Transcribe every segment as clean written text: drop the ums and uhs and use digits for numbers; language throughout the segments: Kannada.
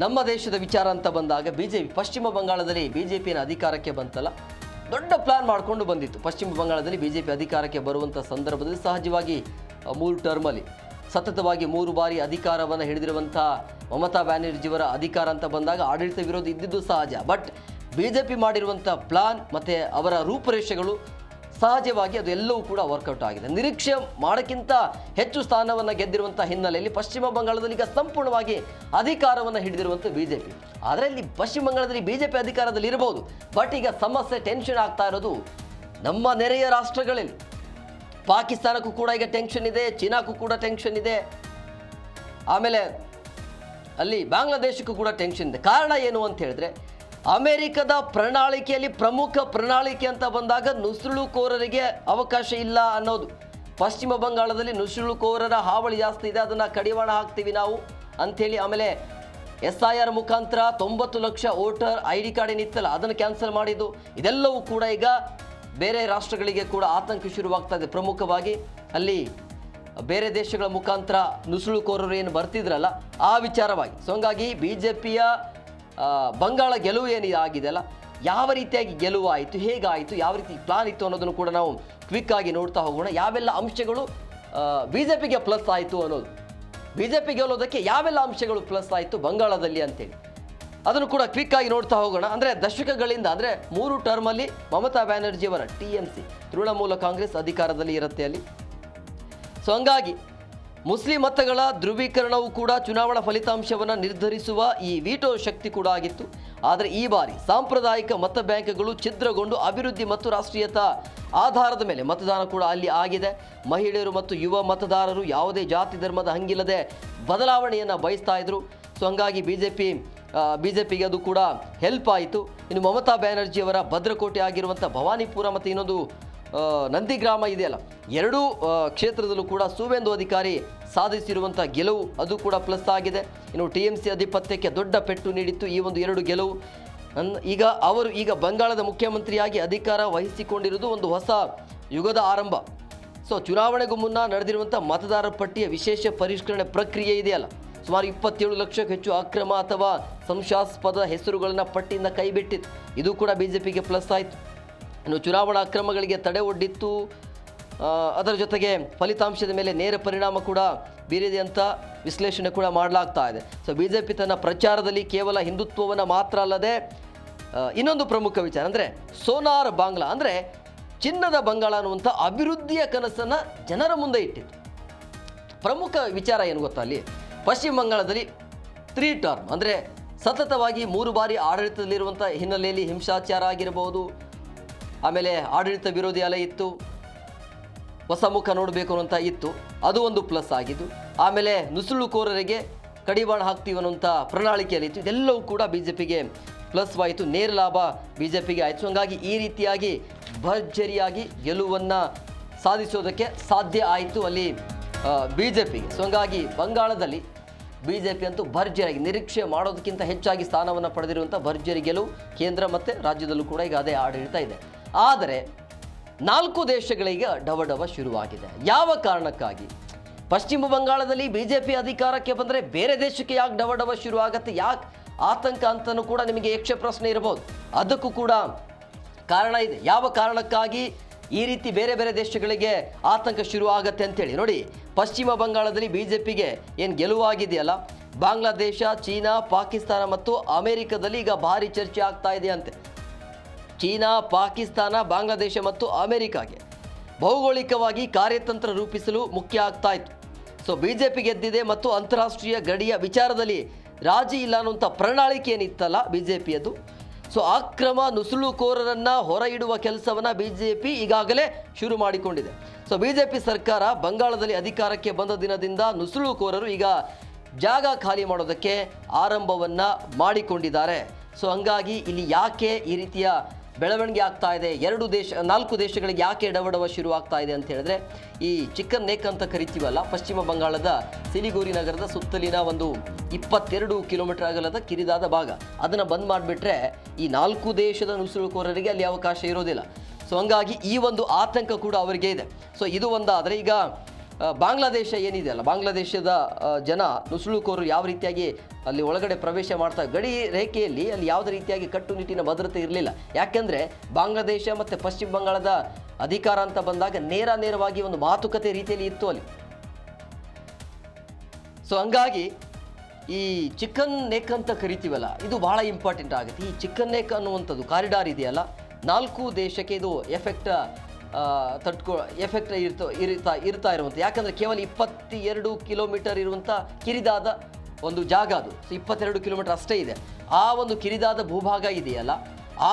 ನಮ್ಮ ದೇಶದ ವಿಚಾರ ಅಂತ ಬಂದಾಗ ಬಿಜೆಪಿ ಪಶ್ಚಿಮ ಬಂಗಾಳದಲ್ಲಿ ಬಿಜೆಪಿಯ ಅಧಿಕಾರಕ್ಕೆ ಬಂತಲ್ಲ, ದೊಡ್ಡ ಪ್ಲಾನ್ ಮಾಡಿಕೊಂಡು ಬಂದಿತ್ತು. ಪಶ್ಚಿಮ ಬಂಗಾಳದಲ್ಲಿ ಬಿಜೆಪಿ ಅಧಿಕಾರಕ್ಕೆ ಬರುವಂಥ ಸಂದರ್ಭದಲ್ಲಿ ಸಹಜವಾಗಿ 3 ಟರ್ಮಲ್ಲಿ ಸತತವಾಗಿ 3 ಬಾರಿ ಅಧಿಕಾರವನ್ನು ಹಿಡಿದಿರುವಂಥ ಮಮತಾ ಬ್ಯಾನರ್ಜಿಯವರ ಅಧಿಕಾರ ಅಂತ ಬಂದಾಗ ಆಡಳಿತ ವಿರೋಧ ಇದ್ದಿದ್ದು ಸಹಜ. ಬಟ್ ಬಿಜೆಪಿ ಮಾಡಿರುವಂಥ ಪ್ಲಾನ್ ಮತ್ತು ಅವರ ರೂಪುರೇಷೆಗಳು ಸಹಜವಾಗಿ ಅದು ಎಲ್ಲವೂ ಕೂಡ ವರ್ಕೌಟ್ ಆಗಿದೆ. ನಿರೀಕ್ಷೆ ಮಾಡೋಕ್ಕಿಂತ ಹೆಚ್ಚು ಸ್ಥಾನವನ್ನು ಗೆದ್ದಿರುವಂಥ ಹಿನ್ನೆಲೆಯಲ್ಲಿ ಪಶ್ಚಿಮ ಬಂಗಾಳದಲ್ಲಿ ಈಗ ಸಂಪೂರ್ಣವಾಗಿ ಅಧಿಕಾರವನ್ನು ಹಿಡಿದಿರುವಂಥ ಬಿಜೆಪಿ. ಆದರೆ ಇಲ್ಲಿ ಪಶ್ಚಿಮ ಬಂಗಾಳದಲ್ಲಿ ಬಿಜೆಪಿ ಅಧಿಕಾರದಲ್ಲಿ ಇರಬಹುದು, ಬಟ್ ಈಗ ಸಮಸ್ಯೆ ಟೆನ್ಷನ್ ಆಗ್ತಾ ಇರೋದು ನಮ್ಮ ನೆರೆಯ ರಾಷ್ಟ್ರಗಳಲ್ಲಿ. ಪಾಕಿಸ್ತಾನಕ್ಕೂ ಕೂಡ ಈಗ ಟೆನ್ಷನ್ ಇದೆ, ಚೀನಾಕ್ಕೂ ಕೂಡ ಟೆನ್ಷನ್ ಇದೆ, ಆಮೇಲೆ ಅಲ್ಲಿ ಬಾಂಗ್ಲಾದೇಶಕ್ಕೂ ಕೂಡ ಟೆನ್ಷನ್ ಇದೆ. ಕಾರಣ ಏನು ಅಂತ ಹೇಳಿದ್ರೆ, ಅಮೆರಿಕದ ಪ್ರಣಾಳಿಕೆಯಲ್ಲಿ ಪ್ರಮುಖ ಪ್ರಣಾಳಿಕೆ ಅಂತ ಬಂದಾಗ ನುಸುಳುಕೋರರಿಗೆ ಅವಕಾಶ ಇಲ್ಲ ಅನ್ನೋದು. ಪಶ್ಚಿಮ ಬಂಗಾಳದಲ್ಲಿ ನುಸುಳುಕೋರರ ಹಾವಳಿ ಜಾಸ್ತಿ ಇದೆ, ಅದನ್ನು ಕಡಿವಾಣ ಹಾಕ್ತೀವಿ ನಾವು ಅಂಥೇಳಿ. ಆಮೇಲೆ SIR ಮುಖಾಂತರ 90 ಲಕ್ಷ ವೋಟರ್ ID ಕಾರ್ಡ್ ಏನಿತ್ತಲ್ಲ ಅದನ್ನು ಕ್ಯಾನ್ಸಲ್ ಮಾಡಿದ್ದು. ಇದೆಲ್ಲವೂ ಕೂಡ ಈಗ ಬೇರೆ ರಾಷ್ಟ್ರಗಳಿಗೆ ಕೂಡ ಆತಂಕ ಶುರುವಾಗ್ತಾ ಇದೆ. ಪ್ರಮುಖವಾಗಿ ಅಲ್ಲಿ ಬೇರೆ ದೇಶಗಳ ಮುಖಾಂತರ ನುಸುಳುಕೋರರು ಏನು ಬರ್ತಿದ್ರಲ್ಲ ಆ ವಿಚಾರವಾಗಿ. ಸೊ ಹಂಗಾಗಿ ಬಿಜೆಪಿಯ ಬಂಗಾಳ ಗೆಲುವು ಏನಿದೆಯಲ್ಲ, ಯಾವ ರೀತಿಯಾಗಿ ಗೆಲುವು ಆಯಿತು, ಹೇಗಾಯಿತು, ಯಾವ ರೀತಿ ಪ್ಲಾನ್ ಇತ್ತು ಅನ್ನೋದನ್ನು ಕೂಡ ನಾವು ಕ್ವಿಕ್ ಆಗಿ ನೋಡ್ತಾ ಹೋಗೋಣ. ಯಾವೆಲ್ಲ ಅಂಶಗಳು ಬಿಜೆಪಿಗೆ ಪ್ಲಸ್ ಆಯಿತು ಅನ್ನೋದು, ಬಿಜೆಪಿ ಗೆಲ್ಲೋದಕ್ಕೆ ಯಾವೆಲ್ಲ ಅಂಶಗಳು ಪ್ಲಸ್ ಆಯಿತು ಬಂಗಾಳದಲ್ಲಿ ಅಂತೇಳಿ ಅದನ್ನು ಕೂಡ ಕ್ವಿಕ್ ಆಗಿ ನೋಡ್ತಾ ಹೋಗೋಣ. ಅಂದರೆ ದಶಕಗಳಿಂದ, ಅಂದರೆ 3 ಟರ್ಮಲ್ಲಿ ಮಮತಾ ಬ್ಯಾನರ್ಜಿಯವರ TMC ತೃಣಮೂಲ ಕಾಂಗ್ರೆಸ್ ಅಧಿಕಾರದಲ್ಲಿ ಇರುತ್ತೆ ಅಲ್ಲಿ. ಸೊ ಹಂಗಾಗಿ ಮುಸ್ಲಿಂ ಮತಗಳ ಧ್ರುವೀಕರಣವು ಕೂಡ ಚುನಾವಣಾ ಫಲಿತಾಂಶವನ್ನು ನಿರ್ಧರಿಸುವ ಈ ವೀಟೋ ಶಕ್ತಿ ಕೂಡ ಆಗಿತ್ತು. ಆದರೆ ಈ ಬಾರಿ ಸಾಂಪ್ರದಾಯಿಕ ಮತ ಬ್ಯಾಂಕ್ಗಳು ಛಿದ್ರಗೊಂಡು ಅಭಿವೃದ್ಧಿ ಮತ್ತು ರಾಷ್ಟ್ರೀಯತಾ ಆಧಾರದ ಮೇಲೆ ಮತದಾನ ಕೂಡ ಅಲ್ಲಿ ಆಗಿದೆ. ಮಹಿಳೆಯರು ಮತ್ತು ಯುವ ಮತದಾರರು ಯಾವುದೇ ಜಾತಿ ಧರ್ಮದ ಹಂಗಿಲ್ಲದೆ ಬದಲಾವಣೆಯನ್ನು ಬಯಸ್ತಾ ಇದ್ರು. ಸೊ ಹಂಗಾಗಿ ಬಿಜೆಪಿಗೆ ಅದು ಕೂಡ ಹೆಲ್ಪ್ ಆಯಿತು. ಇನ್ನು ಮಮತಾ ಬ್ಯಾನರ್ಜಿಯವರ ಭದ್ರಕೋಟೆ ಆಗಿರುವಂಥ ಭವಾನಿಪುರ ಮತ್ತು ಇನ್ನೊಂದು ನಂದಿಗ್ರಾಮ ಇದೆಯಲ್ಲ, ಎರಡೂ ಕ್ಷೇತ್ರದಲ್ಲೂ ಕೂಡ ಸುವೇಂದು ಅಧಿಕಾರಿ ಸಾಧಿಸಿರುವಂಥ ಗೆಲುವು ಅದು ಕೂಡ ಪ್ಲಸ್ ಆಗಿದೆ. ಇನ್ನು TMC ಅಧಿಪತ್ಯಕ್ಕೆ ದೊಡ್ಡ ಪೆಟ್ಟು ನೀಡಿತ್ತು ಈ ಒಂದು 2 ಗೆಲುವು. ಈಗ ಬಂಗಾಳದ ಮುಖ್ಯಮಂತ್ರಿಯಾಗಿ ಅಧಿಕಾರ ವಹಿಸಿಕೊಂಡಿರುವುದು ಒಂದು ಹೊಸ ಯುಗದ ಆರಂಭ. ಸೊ ಚುನಾವಣೆಗೂ ಮುನ್ನ ನಡೆದಿರುವಂಥ ಮತದಾರರ ಪಟ್ಟಿಯ ವಿಶೇಷ ಪರಿಷ್ಕರಣೆ ಪ್ರಕ್ರಿಯೆ ಇದೆಯಲ್ಲ, ಸುಮಾರು 27 ಲಕ್ಷಕ್ಕೂ ಹೆಚ್ಚು ಅಕ್ರಮ ಅಥವಾ ಸಂಶಯಾಸ್ಪದ ಹೆಸರುಗಳನ್ನು ಪಟ್ಟಿಯಿಂದ ಕೈಬಿಟ್ಟಿತ್ತು. ಇದು ಕೂಡ ಬಿಜೆಪಿಗೆ ಪ್ಲಸ್ ಆಯಿತು. ಇನ್ನು ಚುನಾವಣಾ ಅಕ್ರಮಗಳಿಗೆ ತಡೆ ಒಡ್ಡಿತ್ತು. ಅದರ ಜೊತೆಗೆ ಫಲಿತಾಂಶದ ಮೇಲೆ ನೇರ ಪರಿಣಾಮ ಕೂಡ ಬೀರಿದೆ ಅಂತ ವಿಶ್ಲೇಷಣೆ ಕೂಡ ಮಾಡಲಾಗ್ತಾ ಇದೆ. ಸೊ ಬಿಜೆಪಿ ತನ್ನ ಪ್ರಚಾರದಲ್ಲಿ ಕೇವಲ ಹಿಂದುತ್ವವನ್ನು ಮಾತ್ರ ಅಲ್ಲದೆ ಇನ್ನೊಂದು ಪ್ರಮುಖ ವಿಚಾರ ಅಂದರೆ ಸೋನಾರ್ ಬಾಂಗ್ಲಾ, ಅಂದರೆ ಚಿನ್ನದ ಬಂಗಾಳ ಅನ್ನುವಂಥ ಅಭಿವೃದ್ಧಿಯ ಕನಸನ್ನು ಜನರ ಮುಂದೆ ಇಟ್ಟಿತ್ತು. ಪ್ರಮುಖ ವಿಚಾರ ಏನು ಗೊತ್ತಾ, ಅಲ್ಲಿ ಪಶ್ಚಿಮ ಬಂಗಾಳದಲ್ಲಿ 3 ಟರ್ಮ್ ಅಂದರೆ ಸತತವಾಗಿ 3 ಬಾರಿ ಆಡಳಿತದಲ್ಲಿರುವಂಥ ಹಿನ್ನೆಲೆಯಲ್ಲಿ ಹಿಂಸಾಚಾರ ಆಗಿರಬಹುದು, ಆಮೇಲೆ ಆಡಳಿತ ವಿರೋಧಿ ಅಲೆ ಇತ್ತು, ಹೊಸ ಮುಖ ನೋಡಬೇಕು ಅನ್ನೋಂಥ ಇತ್ತು, ಅದು ಒಂದು ಪ್ಲಸ್ ಆಗಿದ್ದು. ಆಮೇಲೆ ನುಸುಳುಕೋರರಿಗೆ ಕಡಿವಾಣ ಹಾಕ್ತೀವಿ ಅನ್ನೋಂಥ ಪ್ರಣಾಳಿಕೆಯಲ್ಲಿ ಇತ್ತು. ಇದೆಲ್ಲವೂ ಕೂಡ ಬಿಜೆಪಿಗೆ ಪ್ಲಸ್ ಆಯಿತು, ನೇರ ಲಾಭ ಬಿಜೆಪಿಗೆ ಆಯಿತು. ಹಾಗಾಗಿ ಈ ರೀತಿಯಾಗಿ ಭರ್ಜರಿಯಾಗಿ ಗೆಲುವನ್ನು ಸಾಧಿಸೋದಕ್ಕೆ ಸಾಧ್ಯ ಆಯಿತು ಅಲ್ಲಿ ಬಿಜೆಪಿಗೆ. ಸೊ ಹಂಗಾಗಿ ಬಂಗಾಳದಲ್ಲಿ ಬಿಜೆಪಿ ಅಂತೂ ಭರ್ಜರಿಯಾಗಿ ನಿರೀಕ್ಷೆ ಮಾಡೋದಕ್ಕಿಂತ ಹೆಚ್ಚಾಗಿ ಸ್ಥಾನವನ್ನು ಪಡೆದಿರುವಂಥ ಭರ್ಜರಿ ಗೆಲುವು ಕೇಂದ್ರ ಮತ್ತು ರಾಜ್ಯದಲ್ಲೂ ಕೂಡ ಈಗ ಅದೇ ಆಡಳಿತ ಇದೆ. ಆದರೆ 4 ದೇಶಗಳಿಗೆ ಡವಡವ ಶುರುವಾಗಿದೆ. ಯಾವ ಕಾರಣಕ್ಕಾಗಿ? ಪಶ್ಚಿಮ ಬಂಗಾಳದಲ್ಲಿ ಬಿಜೆಪಿ ಅಧಿಕಾರಕ್ಕೆ ಬಂದರೆ ಬೇರೆ ದೇಶಕ್ಕೆ ಯಾಕೆ ಡವಡವ ಶುರುವಾಗತ್ತೆ, ಯಾಕೆ ಆತಂಕ ಅಂತಲೂ ಕೂಡ ನಿಮಗೆ ಯಕ್ಷ ಪ್ರಶ್ನೆ ಇರಬಹುದು. ಅದಕ್ಕೂ ಕೂಡ ಕಾರಣ ಇದೆ. ಯಾವ ಕಾರಣಕ್ಕಾಗಿ ಈ ರೀತಿ ಬೇರೆ ಬೇರೆ ದೇಶಗಳಿಗೆ ಆತಂಕ ಶುರು ಆಗತ್ತೆ ಅಂತೇಳಿ ನೋಡಿ. ಪಶ್ಚಿಮ ಬಂಗಾಳದಲ್ಲಿ ಬಿಜೆಪಿಗೆ ಏನು ಗೆಲುವಾಗಿದೆಯಲ್ಲ, ಬಾಂಗ್ಲಾದೇಶ, ಚೀನಾ, ಪಾಕಿಸ್ತಾನ ಮತ್ತು ಅಮೆರಿಕದಲ್ಲಿ ಈಗ ಭಾರಿ ಚರ್ಚೆ ಆಗ್ತಾ ಇದೆ ಅಂತೆ. ಚೀನಾ, ಪಾಕಿಸ್ತಾನ, ಬಾಂಗ್ಲಾದೇಶ ಮತ್ತು ಅಮೆರಿಕಾಗೆ ಭೌಗೋಳಿಕವಾಗಿ ಕಾರ್ಯತಂತ್ರ ರೂಪಿಸಲು ಮುಖ್ಯ ಆಗ್ತಾ ಇತ್ತು. ಸೊ ಬಿಜೆಪಿ ಗೆದ್ದಿದೆ ಮತ್ತು ಅಂತಾರಾಷ್ಟ್ರೀಯ ಗಡಿಯ ವಿಚಾರದಲ್ಲಿ ರಾಜಿ ಇಲ್ಲ ಅನ್ನುವಂಥ ಪ್ರಣಾಳಿಕೆ ಏನಿತ್ತಲ್ಲ ಬಿಜೆಪಿಯದು, ಸೊ ಅಕ್ರಮ ನುಸುಳುಕೋರರನ್ನು ಹೊರ ಇಡುವ ಕೆಲಸವನ್ನು ಬಿಜೆಪಿ ಈಗಾಗಲೇ ಶುರು ಮಾಡಿಕೊಂಡಿದೆ. ಸೊ ಬಿಜೆಪಿ ಸರ್ಕಾರ ಬಂಗಾಳದಲ್ಲಿ ಅಧಿಕಾರಕ್ಕೆ ಬಂದ ದಿನದಿಂದ ನುಸುಳುಕೋರರು ಈಗ ಜಾಗ ಖಾಲಿ ಮಾಡೋದಕ್ಕೆ ಆರಂಭವನ್ನು ಮಾಡಿಕೊಂಡಿದ್ದಾರೆ. ಸೊ ಹಂಗಾಗಿ ಇಲ್ಲಿ ಯಾಕೆ ಈ ರೀತಿಯ ಬೆಳವಣಿಗೆ ಆಗ್ತಾ ಇದೆ, 4 ದೇಶಗಳಿಗೆ ಯಾಕೆ ಡವಡವ ಶುರು ಆಗ್ತಾ ಇದೆ ಅಂತ ಹೇಳಿದ್ರೆ, ಈ ಚಿಕನ್ ನೆಕ್ ಅಂತ ಕರಿತೀವಲ್ಲ, ಪಶ್ಚಿಮ ಬಂಗಾಳದ ಸಿಲಿಗುರಿ ನಗರದ ಸುತ್ತಲಿನ ಒಂದು 22 ಕಿಲೋಮೀಟರ್ ಅಗಲದ ಕಿರಿದಾದ ಭಾಗ, ಅದನ್ನು ಬಂದ್ ಮಾಡಿಬಿಟ್ರೆ ಈ 4 ದೇಶದ ನುಸುಳುಕೋರರಿಗೆ ಅಲ್ಲಿ ಅವಕಾಶ ಇರೋದಿಲ್ಲ. ಸೊ ಹಂಗಾಗಿ ಈ ಒಂದು ಆತಂಕ ಕೂಡ ಅವರಿಗೆ ಇದೆ. ಸೊ ಇದು ಒಂದಾದರೆ, ಈಗ ಬಾಂಗ್ಲಾದೇಶ ಏನಿದೆಯಲ್ಲ, ಬಾಂಗ್ಲಾದೇಶದ ಜನ ನುಸುಳುಕೋರರು ಯಾವ ರೀತಿಯಾಗಿ ಅಲ್ಲಿ ಒಳಗಡೆ ಪ್ರವೇಶ ಮಾಡ್ತಾ ಗಡಿ ರೇಖೆಯಲ್ಲಿ ಅಲ್ಲಿ ಯಾವುದೇ ರೀತಿಯಾಗಿ ಕಟ್ಟುನಿಟ್ಟಿನ ಭದ್ರತೆ ಇರಲಿಲ್ಲ. ಯಾಕೆಂದರೆ ಬಾಂಗ್ಲಾದೇಶ ಮತ್ತು ಪಶ್ಚಿಮ ಬಂಗಾಳದ ಅಧಿಕಾರ ಅಂತ ಬಂದಾಗ ನೇರವಾಗಿ ಒಂದು ಮಾತುಕತೆ ರೀತಿಯಲ್ಲಿ ಇತ್ತು ಅಲ್ಲಿ. ಸೊ ಹಂಗಾಗಿ ಈ ಚಿಕನ್ ನೆಕ್ ಅಂತ ಕರಿತೀವಲ್ಲ, ಇದು ಬಹಳ ಇಂಪಾರ್ಟೆಂಟ್ ಆಗುತ್ತೆ. ಈ ಚಿಕನ್ ನೆಕ್ ಅನ್ನುವಂಥದ್ದು ಕಾರಿಡಾರ್ ಇದೆಯಲ್ಲ, 4 ದೇಶಕ್ಕೆ ಇದು ಎಫೆಕ್ಟ್ ಇರ್ತಾ ಇರುವಂಥ. ಯಾಕಂದರೆ ಕೇವಲ 22 ಕಿಲೋಮೀಟರ್ ಇರುವಂಥ ಕಿರಿದಾದ ಒಂದು ಜಾಗ ಅದು. ಸೊ 22 ಕಿಲೋಮೀಟರ್ ಅಷ್ಟೇ ಇದೆ. ಆ ಒಂದು ಕಿರಿದಾದ ಭೂಭಾಗ ಇದೆಯಲ್ಲ,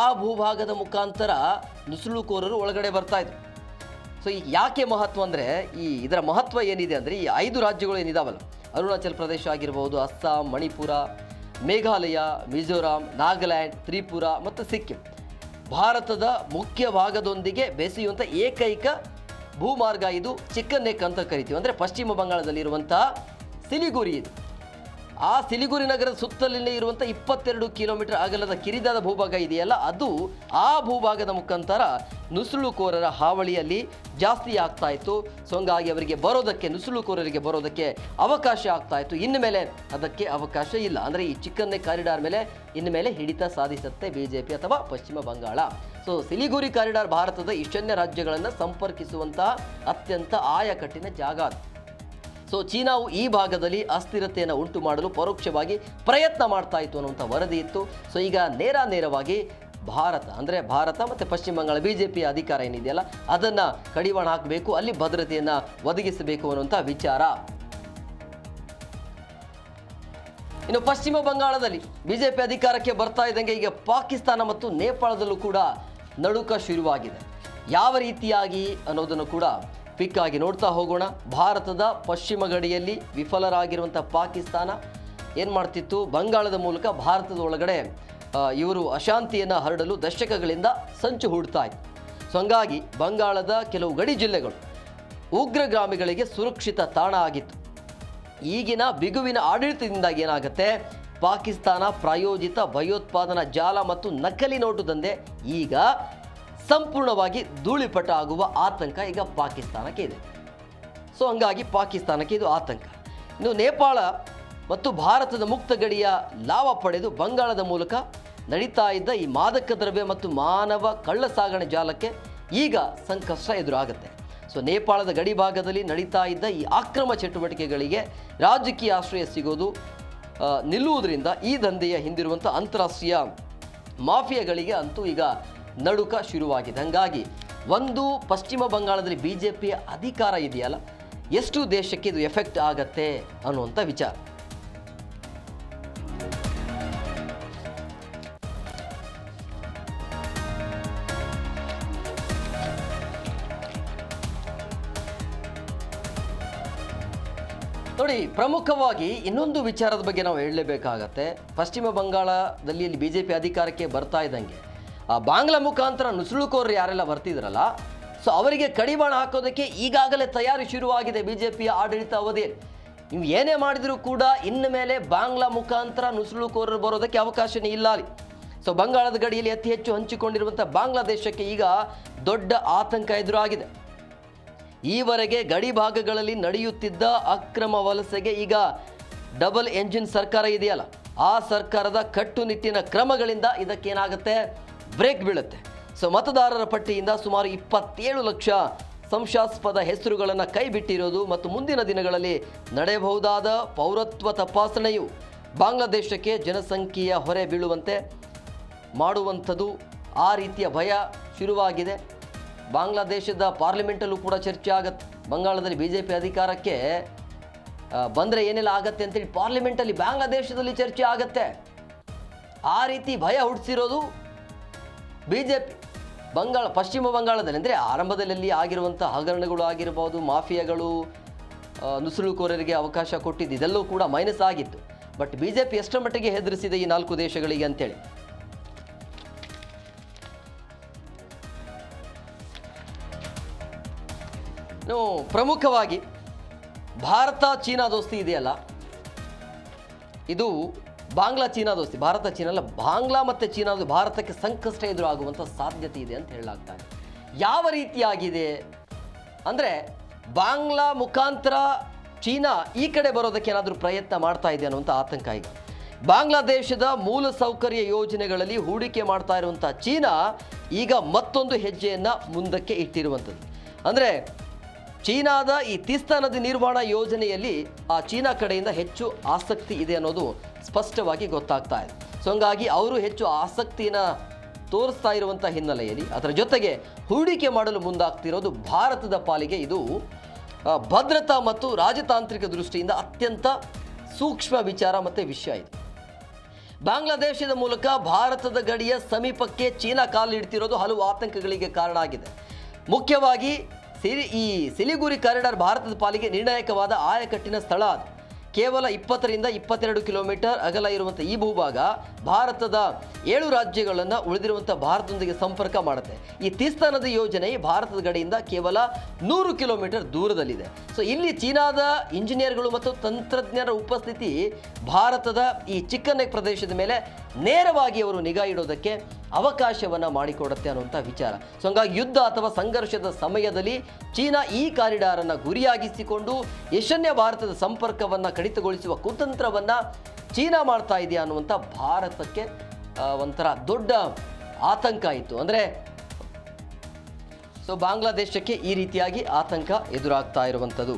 ಆ ಭೂಭಾಗದ ಮುಖಾಂತರ ನುಸುಳುಕೋರರು ಒಳಗಡೆ ಬರ್ತಾ ಇದ್ರು. ಸೊ ಈಗ ಯಾಕೆ ಮಹತ್ವ ಅಂದರೆ, ಇದರ ಮಹತ್ವ ಏನಿದೆ ಅಂದರೆ, ಈ 5 ರಾಜ್ಯಗಳು ಏನಿದಾವಲ್ಲ, ಅರುಣಾಚಲ್ ಪ್ರದೇಶ ಆಗಿರ್ಬೋದು, ಅಸ್ಸಾಂ, ಮಣಿಪುರ, ಮೇಘಾಲಯ, ಮಿಜೋರಾಂ, ನಾಗಾಲ್ಯಾಂಡ್, ತ್ರಿಪುರ ಮತ್ತು ಸಿಕ್ಕಿಂ, ಭಾರತದ ಮುಖ್ಯ ಭಾಗದೊಂದಿಗೆ ಬೆಸೆಯುವಂಥ ಏಕೈಕ ಭೂಮಾರ್ಗ ಇದು ಚಿಕನ್ ನೆಕ್ ಅಂತ ಕರಿತೀವಿ. ಅಂದರೆ ಪಶ್ಚಿಮ ಬಂಗಾಳದಲ್ಲಿರುವಂತಹ ಸಿಲಿಗುರಿ ಇದು. ಆ ಸಿಲಿಗುರಿ ನಗರದ ಸುತ್ತಲಿನ ಇರುವಂಥ 22 ಕಿಲೋಮೀಟರ್ ಅಗಲದ ಕಿರಿದಾದ ಭೂಭಾಗ ಇದೆಯಲ್ಲ, ಅದು ಆ ಭೂಭಾಗದ ಮುಖಾಂತರ ನುಸುಳುಕೋರರ ಹಾವಳಿಯಲ್ಲಿ ಜಾಸ್ತಿ ಆಗ್ತಾ ಇತ್ತು. ಸೊ ಹಂಗಾಗಿ ಅವರಿಗೆ ನುಸುಳುಕೋರರಿಗೆ ಬರೋದಕ್ಕೆ ಅವಕಾಶ ಆಗ್ತಾ ಇತ್ತು. ಇನ್ನು ಮೇಲೆ ಅದಕ್ಕೆ ಅವಕಾಶ ಇಲ್ಲ. ಅಂದರೆ ಈ ಚಿಕನ್ ನೆಕ್ ಕಾರಿಡಾರ್ ಮೇಲೆ ಇನ್ನು ಮೇಲೆ ಹಿಡಿತ ಸಾಧಿಸುತ್ತೆ ಬಿಜೆಪಿ ಅಥವಾ ಪಶ್ಚಿಮ ಬಂಗಾಳ. ಸೊ ಸಿಲಿಗುರಿ ಕಾರಿಡಾರ್ ಭಾರತದ ಈಶಾನ್ಯ ರಾಜ್ಯಗಳನ್ನು ಸಂಪರ್ಕಿಸುವಂತಹ ಅತ್ಯಂತ ಆಯಕಟ್ಟಿನ ಜಾಗ ಅದು. ಸೊ ಚೀನಾವು ಈ ಭಾಗದಲ್ಲಿ ಅಸ್ಥಿರತೆಯನ್ನು ಉಂಟು ಮಾಡಲು ಪರೋಕ್ಷವಾಗಿ ಪ್ರಯತ್ನ ಮಾಡ್ತಾ ಇತ್ತು ಅನ್ನುವಂಥ ವರದಿ ಇತ್ತು. ಸೊ ಈಗ ನೇರವಾಗಿ ಭಾರತ ಮತ್ತು ಪಶ್ಚಿಮ ಬಂಗಾಳ ಬಿಜೆಪಿಯ ಅಧಿಕಾರ ಏನಿದೆಯಲ್ಲ, ಅದನ್ನು ಕಡಿವಾಣ ಹಾಕಬೇಕು, ಅಲ್ಲಿ ಭದ್ರತೆಯನ್ನು ಒದಗಿಸಬೇಕು ಅನ್ನುವಂಥ ವಿಚಾರ. ಇನ್ನು ಪಶ್ಚಿಮ ಬಂಗಾಳದಲ್ಲಿ ಬಿಜೆಪಿ ಅಧಿಕಾರಕ್ಕೆ ಬರ್ತಾ ಇದ್ದಂಗೆ ಈಗ ಪಾಕಿಸ್ತಾನ ಮತ್ತು ನೇಪಾಳದಲ್ಲೂ ಕೂಡ ನಡುಕ ಶುರುವಾಗಿದೆ. ಯಾವ ರೀತಿಯಾಗಿ ಅನ್ನೋದನ್ನು ಕೂಡ ಕ್ವಿಕ್ ಆಗಿ ನೋಡ್ತಾ ಹೋಗೋಣ. ಭಾರತದ ಪಶ್ಚಿಮ ಗಡಿಯಲ್ಲಿ ವಿಫಲರಾಗಿರುವಂಥ ಪಾಕಿಸ್ತಾನ ಏನು ಮಾಡ್ತಿತ್ತು, ಬಂಗಾಳದ ಮೂಲಕ ಭಾರತದ ಒಳಗಡೆ ಇವರು ಅಶಾಂತಿಯನ್ನು ಹರಡಲು ದಶಕಗಳಿಂದ ಸಂಚು ಹೂಡ್ತಾ ಇತ್ತು. ಸೊ ಹಂಗಾಗಿ ಬಂಗಾಳದ ಕೆಲವು ಗಡಿ ಜಿಲ್ಲೆಗಳು ಉಗ್ರಗಾಮಿಗಳಿಗೆ ಸುರಕ್ಷಿತ ತಾಣ ಆಗಿತ್ತು. ಈಗಿನ ಬಿಗುವಿನ ಆಡಳಿತದಿಂದಾಗಿ ಏನಾಗುತ್ತೆ, ಪಾಕಿಸ್ತಾನ ಪ್ರಾಯೋಜಿತ ಭಯೋತ್ಪಾದನಾ ಜಾಲ ಮತ್ತು ನಕಲಿ ನೋಟು ದಂಧೆ ಈಗ ಸಂಪೂರ್ಣವಾಗಿ ಧೂಳಿಪಟ ಆಗುವ ಆತಂಕ ಈಗ ಪಾಕಿಸ್ತಾನಕ್ಕೆ ಇದೆ. ಸೊ ಹಂಗಾಗಿ ಪಾಕಿಸ್ತಾನಕ್ಕೆ ಇದು ಆತಂಕ. ಇನ್ನು ನೇಪಾಳ ಮತ್ತು ಭಾರತದ ಮುಕ್ತ ಗಡಿಯ ಲಾಭ ಪಡೆದು ಬಂಗಾಳದ ಮೂಲಕ ನಡೀತಾ ಇದ್ದ ಈ ಮಾದಕ ದ್ರವ್ಯ ಮತ್ತು ಮಾನವ ಕಳ್ಳ ಸಾಗಣೆ ಜಾಲಕ್ಕೆ ಈಗ ಸಂಕಷ್ಟ ಎದುರಾಗುತ್ತೆ. ಸೊ ನೇಪಾಳದ ಗಡಿ ಭಾಗದಲ್ಲಿ ನಡೀತಾ ಇದ್ದ ಈ ಅಕ್ರಮ ಚಟುವಟಿಕೆಗಳಿಗೆ ರಾಜಕೀಯ ಆಶ್ರಯ ಸಿಗೋದು ನಿಲ್ಲುವುದರಿಂದ ಈ ದಂಧೆಯ ಹಿಂದಿರುವಂಥ ಅಂತಾರಾಷ್ಟ್ರೀಯ ಮಾಫಿಯಾಗಳಿಗೆ ಅಂತೂ ಈಗ ನಡುಕ ಶುರುವಾಗಿದೆ. ಹಾಗಾಗಿ ಒಂದು ಪಶ್ಚಿಮ ಬಂಗಾಳದಲ್ಲಿ ಬಿಜೆಪಿಯ ಅಧಿಕಾರ ಇದೆಯಲ್ಲ, ಎಷ್ಟು ದೇಶಕ್ಕೆ ಇದು ಎಫೆಕ್ಟ್ ಆಗತ್ತೆ ಅನ್ನುವಂಥ ವಿಚಾರ. ನೋಡಿ, ಪ್ರಮುಖವಾಗಿ ಇನ್ನೊಂದು ವಿಚಾರದ ಬಗ್ಗೆ ನಾವು ಹೇಳಲೇಬೇಕಾಗತ್ತೆ. ಪಶ್ಚಿಮ ಬಂಗಾಳದಲ್ಲಿ ಇಲ್ಲಿ ಬಿಜೆಪಿ ಅಧಿಕಾರಕ್ಕೆ ಬರ್ತಾ ಇದ್ದಂಗೆ ಆ ಬಾಂಗ್ಲಾ ಮುಖಾಂತರ ನುಸುಳುಕೋರರು ಯಾರೆಲ್ಲ ಬರ್ತಿದ್ರಲ್ಲ, ಸೊ ಅವರಿಗೆ ಕಡಿವಾಣ ಹಾಕೋದಕ್ಕೆ ಈಗಾಗಲೇ ತಯಾರಿ ಶುರುವಾಗಿದೆ ಬಿಜೆಪಿಯ ಆಡಳಿತ ಅವಧಿಯಲ್ಲಿ. ನೀವು ಏನೇ ಮಾಡಿದರೂ ಕೂಡ ಇನ್ನು ಮೇಲೆ ಬಾಂಗ್ಲಾ ಮುಖಾಂತರ ನುಸುಳುಕೋರರು ಬರೋದಕ್ಕೆ ಅವಕಾಶನೇ ಇಲ್ಲ ಅಲ್ಲಿ. ಸೊ ಬಂಗಾಳದ ಗಡಿಯಲ್ಲಿ ಅತಿ ಹೆಚ್ಚು ಹಂಚಿಕೊಂಡಿರುವಂಥ ಬಾಂಗ್ಲಾದೇಶಕ್ಕೆ ಈಗ ದೊಡ್ಡ ಆತಂಕ ಎದುರಾಗಿದೆ. ಈವರೆಗೆ ಗಡಿ ಭಾಗಗಳಲ್ಲಿ ನಡೆಯುತ್ತಿದ್ದ ಅಕ್ರಮ ವಲಸೆಗೆ ಈಗ ಡಬಲ್ ಎಂಜಿನ್ ಸರ್ಕಾರ ಇದೆಯಲ್ಲ, ಆ ಸರ್ಕಾರದ ಕಟ್ಟುನಿಟ್ಟಿನ ಕ್ರಮಗಳಿಂದ ಇದಕ್ಕೇನಾಗುತ್ತೆ, ಬ್ರೇಕ್ ಬೀಳುತ್ತೆ. ಸೊ ಮತದಾರರ ಪಟ್ಟಿಯಿಂದ ಸುಮಾರು 27 ಲಕ್ಷ ಸಂಶಯಾಸ್ಪದ ಹೆಸರುಗಳನ್ನು ಕೈಬಿಟ್ಟಿರೋದು ಮತ್ತು ಮುಂದಿನ ದಿನಗಳಲ್ಲಿ ನಡೆಯಬಹುದಾದ ಪೌರತ್ವ ತಪಾಸಣೆಯು ಬಾಂಗ್ಲಾದೇಶಕ್ಕೆ ಜನಸಂಖ್ಯೆಯ ಹೊರೆ ಬೀಳುವಂತೆ ಮಾಡುವಂಥದ್ದು, ಆ ರೀತಿಯ ಭಯ ಶುರುವಾಗಿದೆ. ಬಾಂಗ್ಲಾದೇಶದ ಪಾರ್ಲಿಮೆಂಟಲ್ಲೂ ಕೂಡ ಚರ್ಚೆ ಆಗುತ್ತೆ. ಬಂಗಾಳದಲ್ಲಿ ಬಿಜೆಪಿ ಅಧಿಕಾರಕ್ಕೆ ಬಂದರೆ ಏನೆಲ್ಲ ಆಗತ್ತೆ ಅಂತೇಳಿ ಪಾರ್ಲಿಮೆಂಟಲ್ಲಿ ಬಾಂಗ್ಲಾದೇಶದಲ್ಲಿ ಚರ್ಚೆ ಆಗತ್ತೆ. ಆ ರೀತಿ ಭಯ ಹುಟ್ಟಿಸಿರೋದು ಬಿಜೆಪಿ ಪಶ್ಚಿಮ ಬಂಗಾಳದಲ್ಲಿ. ಅಂದರೆ ಆರಂಭದಲ್ಲಿ ಆಗಿರುವಂಥ ಹಗರಣಗಳು ಆಗಿರ್ಬೋದು, ಮಾಫಿಯಾಗಳು ನುಸುಳುಕೋರರಿಗೆ ಅವಕಾಶ ಕೊಟ್ಟಿದ್ದು, ಇದೆಲ್ಲವೂ ಕೂಡ ಮೈನಸ್ ಆಗಿತ್ತು. ಬಟ್ ಬಿಜೆಪಿ ಎಷ್ಟರ ಮಟ್ಟಿಗೆ ಹೆದರಿಸಿದೆ ಈ 4 ದೇಶಗಳಿಗೆ ಅಂತೇಳಿ. ಪ್ರಮುಖವಾಗಿ ಭಾರತ ಚೀನಾ ದೋಸ್ತಿ ಇದೆಯಲ್ಲ, ಇದು ಬಾಂಗ್ಲಾ ಚೀನಾ ದೋಸ್ತಿ, ಭಾರತ ಚೀನಾ ಅಲ್ಲ, ಬಾಂಗ್ಲಾ ಮತ್ತು ಚೀನಾದು ಭಾರತಕ್ಕೆ ಸಂಕಷ್ಟ ಎದುರಾಗುವಂಥ ಸಾಧ್ಯತೆ ಇದೆ ಅಂತ ಹೇಳಲಾಗ್ತಾ ಇದೆ. ಯಾವ ರೀತಿಯಾಗಿದೆ ಅಂದರೆ, ಬಾಂಗ್ಲಾ ಮುಖಾಂತರ ಚೀನಾ ಈ ಕಡೆ ಬರೋದಕ್ಕೆ ಏನಾದರೂ ಪ್ರಯತ್ನ ಮಾಡ್ತಾ ಇದೆ ಅನ್ನುವಂಥ ಆತಂಕ ಈಗ. ಬಾಂಗ್ಲಾದೇಶದ ಮೂಲಸೌಕರ್ಯ ಯೋಜನೆಗಳಲ್ಲಿ ಹೂಡಿಕೆ ಮಾಡ್ತಾ ಇರುವಂಥ ಚೀನಾ ಈಗ ಮತ್ತೊಂದು ಹೆಜ್ಜೆಯನ್ನು ಮುಂದಕ್ಕೆ ಇಟ್ಟಿರುವಂಥದ್ದು. ಅಂದರೆ ಚೀನಾದ ಈ ತೀಸ್ತಾ ನದಿ ನಿರ್ವಹಣಾ ಯೋಜನೆಯಲ್ಲಿ ಆ ಚೀನಾ ಕಡೆಯಿಂದ ಹೆಚ್ಚು ಆಸಕ್ತಿ ಇದೆ ಅನ್ನೋದು ಸ್ಪಷ್ಟವಾಗಿ ಗೊತ್ತಾಗ್ತಾ ಇದೆ. ಸೊ ಹಂಗಾಗಿ ಅವರು ಹೆಚ್ಚು ಆಸಕ್ತಿಯನ್ನು ತೋರಿಸ್ತಾ ಇರುವಂಥ ಹಿನ್ನೆಲೆಯಲ್ಲಿ ಅದರ ಜೊತೆಗೆ ಹೂಡಿಕೆ ಮಾಡಲು ಮುಂದಾಗ್ತಿರೋದು ಭಾರತದ ಪಾಲಿಗೆ ಇದು ಭದ್ರತಾ ಮತ್ತು ರಾಜತಾಂತ್ರಿಕ ದೃಷ್ಟಿಯಿಂದ ಅತ್ಯಂತ ಸೂಕ್ಷ್ಮ ವಿಚಾರ ಮತ್ತು ವಿಷಯ ಇದು. ಬಾಂಗ್ಲಾದೇಶದ ಮೂಲಕ ಭಾರತದ ಗಡಿಯ ಸಮೀಪಕ್ಕೆ ಚೀನಾ ಕಾಲಿಡ್ತಿರೋದು ಹಲವು ಆತಂಕಗಳಿಗೆ ಕಾರಣ ಆಗಿದೆ. ಮುಖ್ಯವಾಗಿ ಈ ಸಿಲಿಗುರಿ ಕಾರಿಡಾರ್ ಭಾರತದ ಪಾಲಿಗೆ ನಿರ್ಣಾಯಕವಾದ ಆಯಕಟ್ಟಿನ ಸ್ಥಳ ಅದು. ಕೇವಲ 20ರಿಂದ 22 ಕಿಲೋಮೀಟರ್ ಅಗಲ ಇರುವಂಥ ಈ ಭೂಭಾಗ ಭಾರತದ 7 ರಾಜ್ಯಗಳನ್ನು ಉಳಿದಿರುವಂಥ ಭಾರತದೊಂದಿಗೆ ಸಂಪರ್ಕ ಮಾಡುತ್ತೆ. ಈ ತೀಸ್ತಾ ನದಿ ಯೋಜನೆ ಭಾರತದ ಗಡಿಯಿಂದ ಕೇವಲ 100 ಕಿಲೋಮೀಟರ್ ದೂರದಲ್ಲಿದೆ. ಸೊ ಇಲ್ಲಿ ಚೀನಾದ ಇಂಜಿನಿಯರ್ಗಳು ಮತ್ತು ತಂತ್ರಜ್ಞರ ಉಪಸ್ಥಿತಿ ಭಾರತದ ಈ ಚಿಕ್ಕ ಪ್ರದೇಶದ ಮೇಲೆ ನೇರವಾಗಿ ಅವರು ನಿಗಾ ಇಡೋದಕ್ಕೆ ಅವಕಾಶವನ್ನು ಮಾಡಿಕೊಡುತ್ತೆ ಅನ್ನುವಂಥ ವಿಚಾರ. ಸೊ ಹಂಗಾಗಿ ಯುದ್ಧ ಅಥವಾ ಸಂಘರ್ಷದ ಸಮಯದಲ್ಲಿ ಚೀನಾ ಈ ಕಾರಿಡಾರನ್ನು ಗುರಿಯಾಗಿಸಿಕೊಂಡು ಈಶಾನ್ಯ ಭಾರತದ ಸಂಪರ್ಕವನ್ನು ಕಡಿತಗೊಳಿಸುವ ಕುತಂತ್ರವನ್ನು ಚೀನಾ ಮಾಡ್ತಾ ಇದೆಯಾ ಅನ್ನುವಂಥ ಭಾರತಕ್ಕೆ ಒಂಥರ ದೊಡ್ಡ ಆತಂಕ ಇತ್ತು. ಅಂದರೆ ಬಾಂಗ್ಲಾದೇಶಕ್ಕೆ ಈ ರೀತಿಯಾಗಿ ಆತಂಕ ಎದುರಾಗ್ತಾ ಇರುವಂಥದ್ದು.